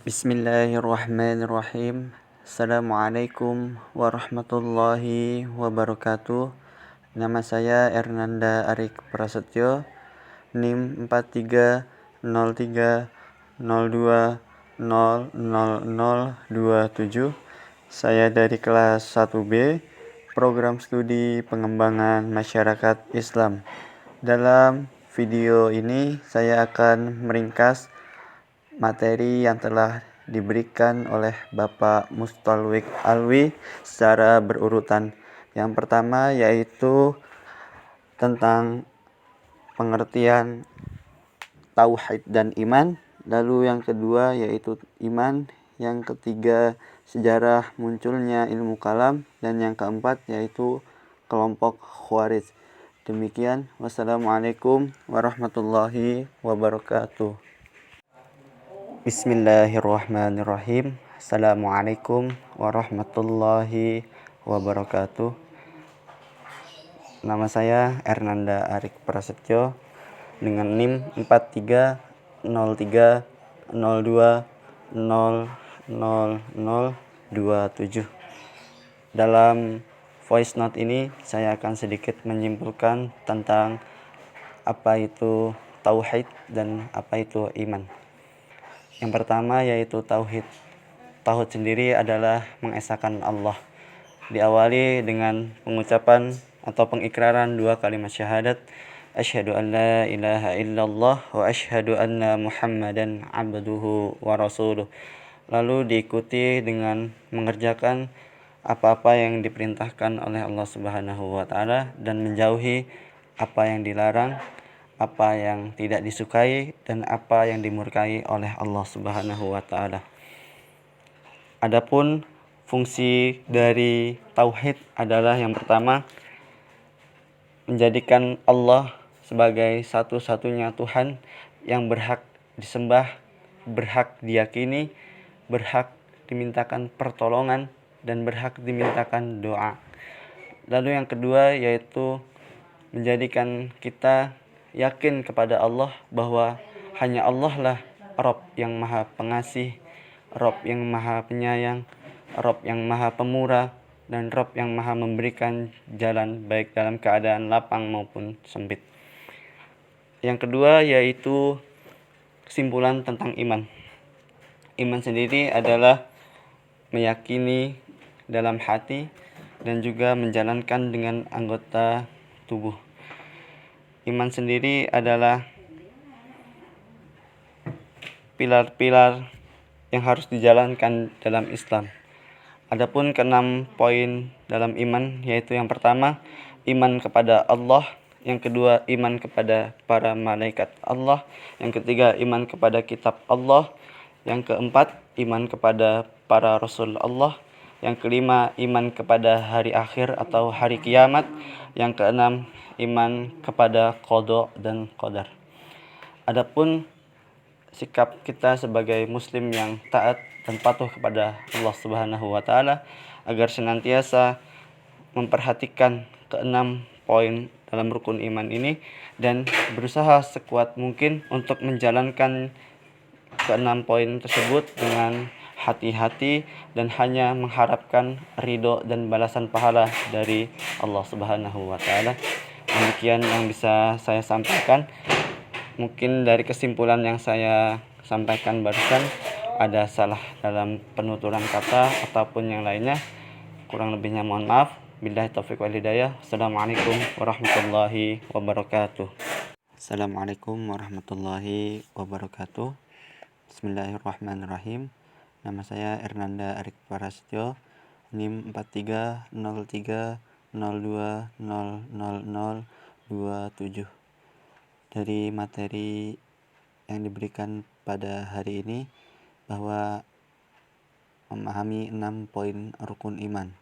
Bismillahirrahmanirrahim. Assalamualaikum warahmatullahi wabarakatuh. Nama saya Ernanda Arik Prasetyo, NIM 430302000027. Saya dari kelas 1B, Program Studi Pengembangan Masyarakat Islam. Dalam video ini saya akan meringkas materi yang telah diberikan oleh Bapak Mustalwik Alwi secara berurutan. Yang pertama yaitu tentang pengertian tauhid dan iman, lalu yang kedua yaitu iman, yang ketiga sejarah munculnya ilmu kalam, dan yang keempat yaitu kelompok Khawarij. Demikian, wassalamualaikum warahmatullahi wabarakatuh. Bismillahirrahmanirrahim. Assalamualaikum warahmatullahi wabarakatuh. Nama saya Ernanda Arik Prasetyo dengan NIM 430302000027. Dalam voice note ini saya akan sedikit menyimpulkan tentang apa itu tauhid dan apa itu iman. Yang pertama yaitu tauhid. Tauhid sendiri adalah mengesahkan Allah. Diawali dengan pengucapan atau pengikraran dua kalimat syahadat, asyhadu an la ilaha illallah wa asyhadu anna Muhammadan abduhu wa rasuluh. Lalu diikuti dengan mengerjakan apa-apa yang diperintahkan oleh Allah Subhanahu wa taala dan menjauhi apa yang dilarang, apa yang tidak disukai, dan apa yang dimurkai oleh Allah Subhanahu wa taala. Adapun fungsi dari tauhid adalah yang pertama, menjadikan Allah sebagai satu-satunya Tuhan yang berhak disembah, berhak diyakini, berhak dimintakan pertolongan, dan berhak dimintakan doa. Lalu yang kedua yaitu menjadikan kita yakin kepada Allah bahwa hanya Allah lah Rabb yang maha pengasih, Rabb yang maha penyayang, Rabb yang maha pemurah, dan Rabb yang maha memberikan jalan baik dalam keadaan lapang maupun sempit. Yang kedua yaitu kesimpulan tentang iman. Iman sendiri adalah meyakini dalam hati dan juga menjalankan dengan anggota tubuh. Iman sendiri adalah pilar-pilar yang harus dijalankan dalam Islam. Adapun keenam poin dalam iman yaitu yang pertama, iman kepada Allah, yang kedua iman kepada para malaikat Allah, yang ketiga iman kepada kitab Allah, yang keempat iman kepada para rasul Allah, yang kelima iman kepada hari akhir atau hari kiamat, yang keenam iman kepada qada dan qadar. Adapun sikap kita sebagai muslim yang taat dan patuh kepada Allah Subhanahu wa taala agar senantiasa memperhatikan keenam poin dalam rukun iman ini dan berusaha sekuat mungkin untuk menjalankan keenam poin tersebut dengan hati-hati dan hanya mengharapkan ridho dan balasan pahala dari Allah Subhanahu wa taala. Demikian yang bisa saya sampaikan. Mungkin dari kesimpulan yang saya sampaikan barusan ada salah dalam penuturan kata ataupun yang lainnya. Kurang lebihnya mohon maaf. Billahi taufiq wal hidayah. Assalamualaikum warahmatullahi wabarakatuh. Assalamualaikum warahmatullahi wabarakatuh. Bismillahirrahmanirrahim. Nama saya Ernanda Arik Prasetyo, NIM 430302000027. Dari materi yang diberikan pada hari ini bahwa memahami 6 poin rukun iman.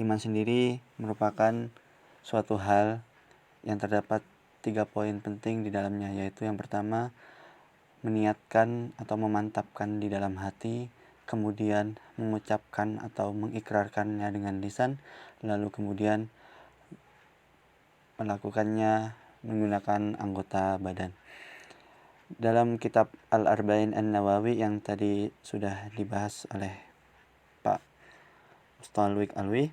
Iman sendiri merupakan suatu hal yang terdapat 3 poin penting di dalamnya, yaitu yang pertama meniatkan atau memantapkan di dalam hati, kemudian mengucapkan atau mengikrarkannya dengan lisan, lalu kemudian melakukannya menggunakan anggota badan. Dalam kitab Al-Arba'in An-Nawawi yang tadi sudah dibahas oleh Pak Mustalwik Alwi,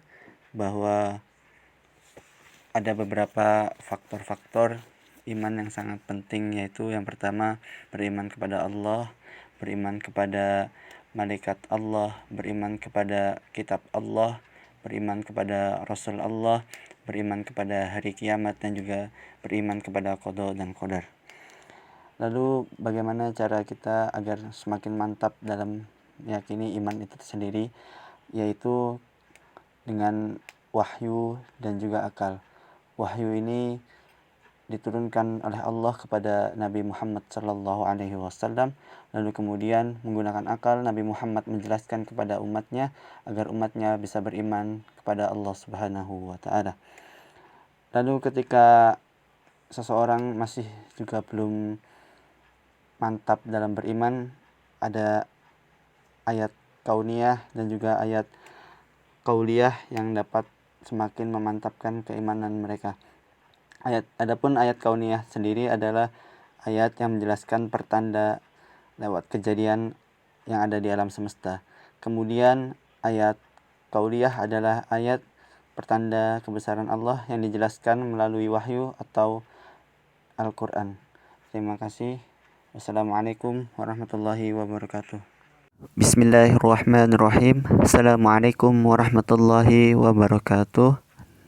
bahwa ada beberapa faktor-faktor iman yang sangat penting, yaitu yang pertama beriman kepada Allah, beriman kepada malaikat Allah, beriman kepada kitab Allah, beriman kepada Rasul Allah, beriman kepada hari kiamat, dan juga beriman kepada qada dan qadar. Lalu bagaimana cara kita agar semakin mantap dalam meyakini iman itu sendiri, yaitu dengan wahyu dan juga akal. Wahyu ini diturunkan oleh Allah kepada Nabi Muhammad SAW, lalu kemudian menggunakan akal Nabi Muhammad menjelaskan kepada umatnya agar umatnya bisa beriman kepada Allah Subhanahu wa Ta'ala. Lalu ketika seseorang masih juga belum mantap dalam beriman, ada ayat kauniyah dan juga ayat qauliyah yang dapat semakin memantapkan keimanan mereka. Adapun ayat kauniyah sendiri adalah ayat yang menjelaskan pertanda lewat kejadian yang ada di alam semesta. Kemudian ayat qauliyah adalah ayat pertanda kebesaran Allah yang dijelaskan melalui wahyu atau Al-Quran. Terima kasih. Wassalamualaikum warahmatullahi wabarakatuh. Bismillahirrahmanirrahim. Assalamualaikum warahmatullahi wabarakatuh.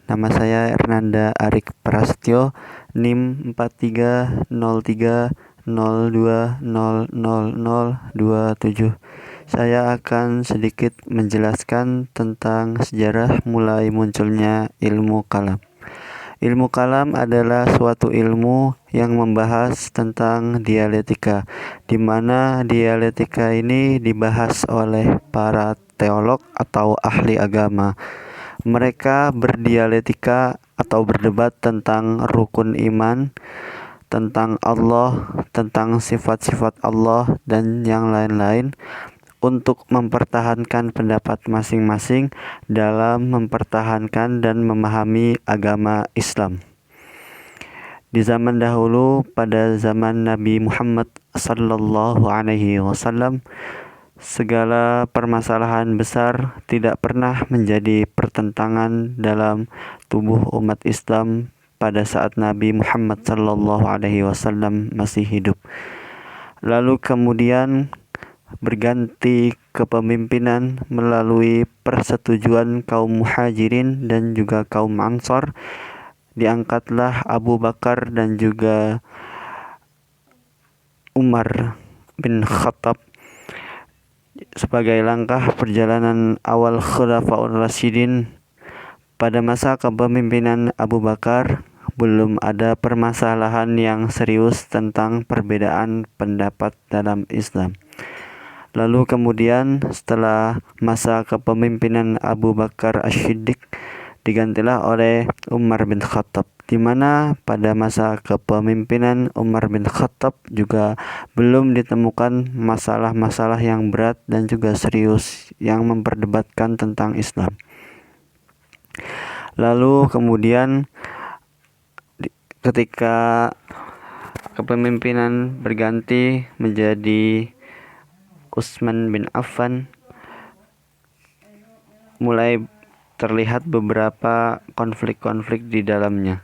Nama saya Ernanda Arik Prasetyo, NIM 430302000027. Saya akan sedikit menjelaskan tentang sejarah mulai munculnya ilmu kalam. Ilmu kalam adalah suatu ilmu yang membahas tentang dialektika, di mana dialektika ini dibahas oleh para teolog atau ahli agama. Mereka berdialektika atau berdebat tentang rukun iman, tentang Allah, tentang sifat-sifat Allah, dan yang lain-lain, untuk mempertahankan pendapat masing-masing dalam mempertahankan dan memahami agama Islam. Di zaman dahulu, pada zaman Nabi Muhammad SAW, segala permasalahan besar tidak pernah menjadi pertentangan dalam tubuh umat Islam pada saat Nabi Muhammad SAW masih hidup. Lalu kemudian berganti kepemimpinan melalui persetujuan kaum Muhajirin dan juga kaum Ansar. Diangkatlah Abu Bakar dan juga Umar bin Khattab sebagai langkah perjalanan awal Khulafaur Rasyidin. Pada masa kepemimpinan Abu Bakar, belum ada permasalahan yang serius tentang perbedaan pendapat dalam Islam. Lalu kemudian setelah masa kepemimpinan Abu Bakar Asy-Syiddiq, digantilah oleh Umar bin Khattab, di mana pada masa kepemimpinan Umar bin Khattab juga belum ditemukan masalah-masalah yang berat dan juga serius yang memperdebatkan tentang Islam. Lalu kemudian ketika kepemimpinan berganti menjadi Utsman bin Affan, mulai terlihat beberapa konflik-konflik di dalamnya,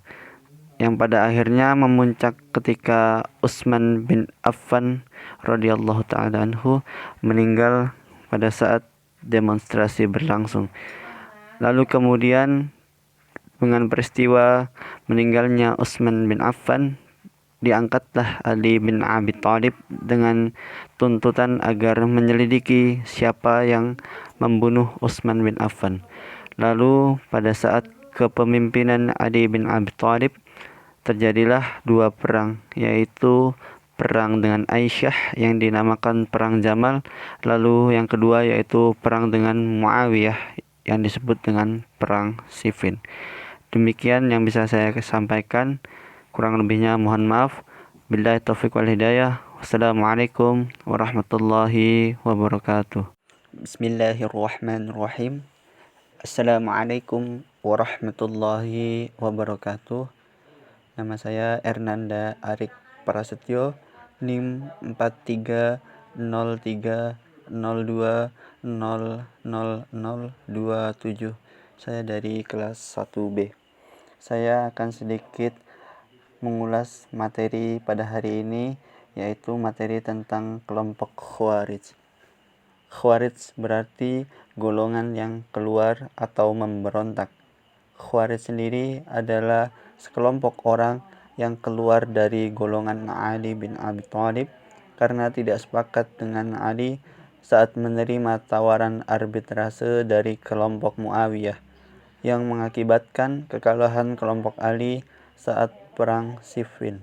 yang pada akhirnya memuncak ketika Utsman bin Affan radhiyallahu ta'ala anhu meninggal pada saat demonstrasi berlangsung. Lalu kemudian dengan peristiwa meninggalnya Utsman bin Affan, diangkatlah Ali bin Abi Thalib dengan tuntutan agar menyelidiki siapa yang membunuh Utsman bin Affan. Lalu pada saat kepemimpinan Ali bin Abi Thalib, terjadilah dua perang, yaitu perang dengan Aisyah yang dinamakan Perang Jamal, lalu yang kedua yaitu perang dengan Muawiyah yang disebut dengan Perang Siffin. Demikian yang bisa saya sampaikan. Kurang lebihnya mohon maaf. Billahi taufiq wal hidayah. Wassalamualaikum warahmatullahi wabarakatuh. Bismillahirrahmanirrahim. Assalamualaikum warahmatullahi wabarakatuh. Nama saya Ernanda Arik Prasetyo, NIM 430302000027. Saya dari kelas 1B. Saya akan sedikit mengulas materi pada hari ini, yaitu materi tentang kelompok Khawarij. Khawarij berarti golongan yang keluar atau memberontak. Khawarij sendiri adalah sekelompok orang yang keluar dari golongan Ali bin Abi Thalib karena tidak sepakat dengan Ali saat menerima tawaran arbitrase dari kelompok Muawiyah yang mengakibatkan kekalahan kelompok Ali saat perang Siffin.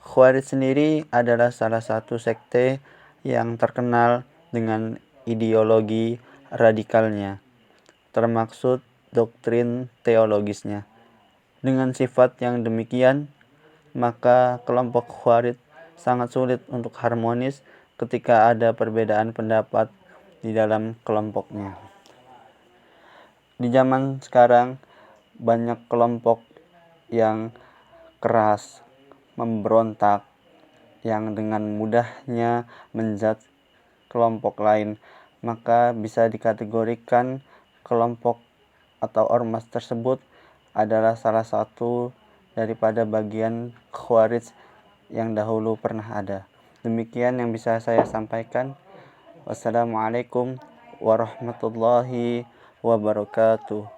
Khawarij sendiri adalah salah satu sekte yang terkenal dengan ideologi radikalnya, termaksud doktrin teologisnya. Dengan sifat yang demikian, maka kelompok Khawarij sangat sulit untuk harmonis ketika ada perbedaan pendapat di dalam kelompoknya. Di zaman sekarang banyak kelompok yang keras, memberontak, yang dengan mudahnya menjudge kelompok lain, maka bisa dikategorikan kelompok atau ormas tersebut adalah salah satu daripada bagian Khawarij yang dahulu pernah ada. Demikian yang bisa saya sampaikan. Wassalamualaikum warahmatullahi wabarakatuh.